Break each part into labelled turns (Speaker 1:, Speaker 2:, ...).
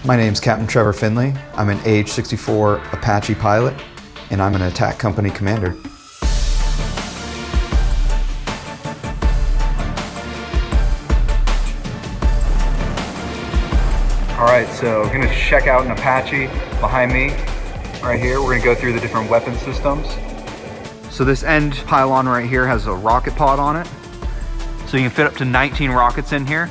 Speaker 1: My name's Captain Trevor Finley. I'm an AH-64 Apache pilot, and I'm an attack company commander.
Speaker 2: All right, so we're gonna check out an Apache behind me. Right here, we're gonna go through the different weapon systems. So this end pylon right here has a rocket pod on it. So you can fit up to 19 rockets in here.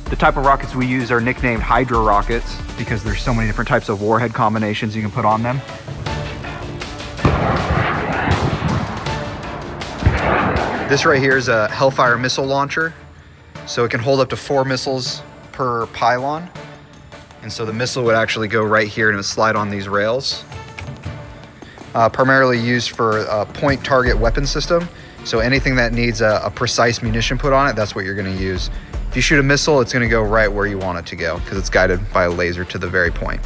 Speaker 2: The type of rockets we use are nicknamed Hydra rockets because there's so many different types of warhead combinations you can put on them. This right here is a Hellfire missile launcher. So it can hold up to 4 missiles per pylon. And so the missile would actually go right here and it would slide on these rails. Primarily used for a point target weapon system. So anything that needs a precise munition put on it, that's what you're gonna use. If you shoot a missile, it's gonna go right where you want it to go because it's guided by a laser to the very point.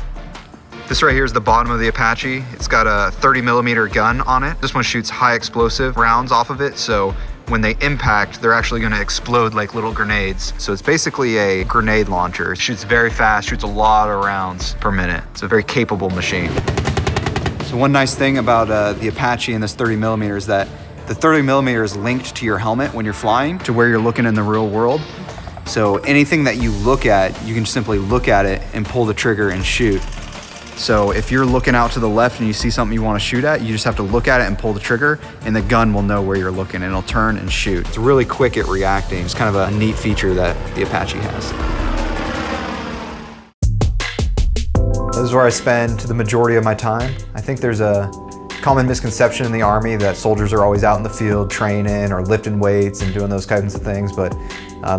Speaker 2: This right here is the bottom of the Apache. It's got a 30mm gun on it. This one shoots high explosive rounds off of it, so when they impact, they're actually gonna explode like little grenades. So it's basically a grenade launcher. It shoots very fast, shoots a lot of rounds per minute. It's a very capable machine. So one nice thing about the Apache and this 30mm is that the 30mm is linked to your helmet when you're flying to where you're looking in the real world. So anything that you look at, you can simply look at it and pull the trigger and shoot. So if you're looking out to the left and you see something you want to shoot at, you just have to look at it and pull the trigger and the gun will know where you're looking and it'll turn and shoot. It's really quick at reacting. It's kind of a neat feature that the Apache has.
Speaker 1: This is where I spend the majority of my time. I think there's a common misconception in the Army that soldiers are always out in the field training or lifting weights and doing those kinds of things, but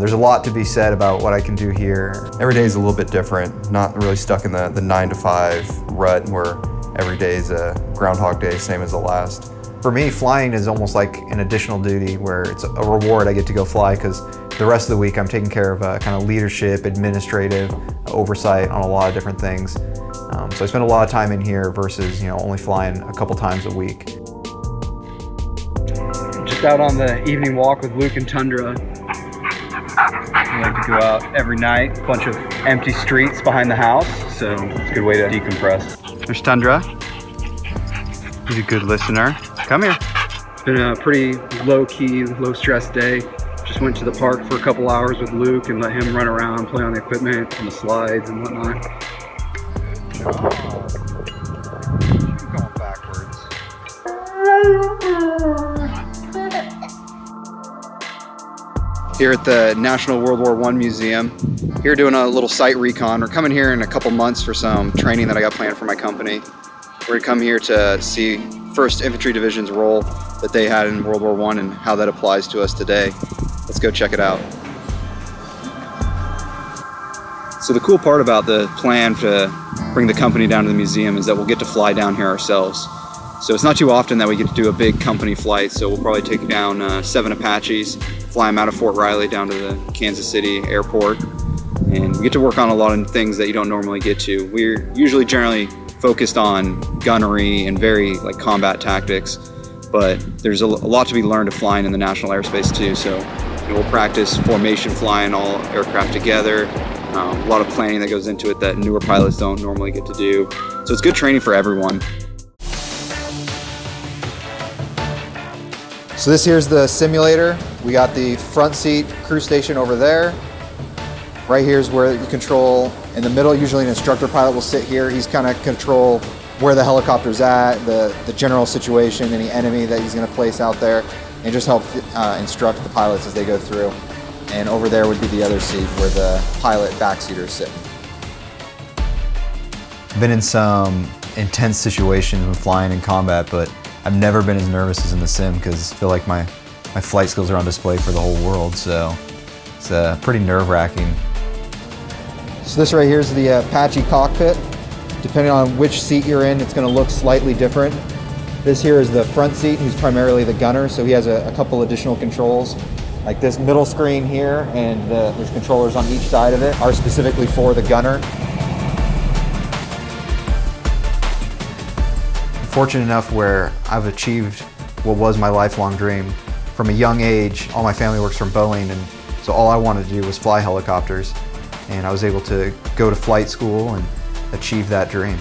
Speaker 1: there's a lot to be said about what I can do here.
Speaker 3: Every day is a little bit different, not really stuck in the 9 to 5 rut where every day is a Groundhog Day, same as the last.
Speaker 1: For me, flying is almost like an additional duty where it's a reward. I get to go fly because the rest of the week I'm taking care of kind of leadership, administrative oversight on a lot of different things. So I spend a lot of time in here versus only flying a couple times a week.
Speaker 2: Just out on the evening walk with Luke and Tundra. We like to go out every night, a bunch of empty streets behind the house, so it's a good way to decompress. There's Tundra. He's a good listener. Come here. It's been a pretty low-key, low-stress day. Just went to the park for a couple hours with Luke and let him run around, play on the equipment, on the slides and whatnot.
Speaker 1: Going backwards.
Speaker 2: Here at the National World War I Museum, here doing a little site recon. We're coming here in a couple months for some training that I got planned for my company. We're gonna come here to see 1st Infantry Division's role that they had in World War I and how that applies to us today. Let's go check it out. So the cool part about the plan to bring the company down to the museum is that we'll get to fly down here ourselves. So it's not too often that we get to do a big company flight, so we'll probably take down 7 Apaches, fly them out of Fort Riley down to the Kansas City airport, and we get to work on a lot of things that you don't normally get to. We're usually generally focused on gunnery and very combat tactics, but there's a lot to be learned of flying in the national airspace too. So we'll practice formation flying all aircraft together. A lot of planning that goes into it that newer pilots don't normally get to do. So it's good training for everyone.
Speaker 1: So this here's the simulator. We got the front seat crew station over there. Right here is where you control. In the middle, usually an instructor pilot will sit here. He's kind of control where the helicopter's at, the general situation, any enemy that he's going to place out there, and just help instruct the pilots as they go through. And over there would be the other seat where the pilot backseater is sitting. I've been in some intense situations when flying in combat, but I've never been as nervous as in the sim because I feel like my flight skills are on display for the whole world, so it's pretty nerve-wracking. So this right here is the Apache cockpit. Depending on which seat you're in, it's going to look slightly different. This here is the front seat, who's primarily the gunner, so he has a couple additional controls. Like this middle screen here, and there's controllers on each side of it, are specifically for the gunner. I'm fortunate enough where I've achieved what was my lifelong dream. From a young age, all my family works from Boeing, and so all I wanted to do was fly helicopters. And I was able to go to flight school and
Speaker 2: achieve that dream.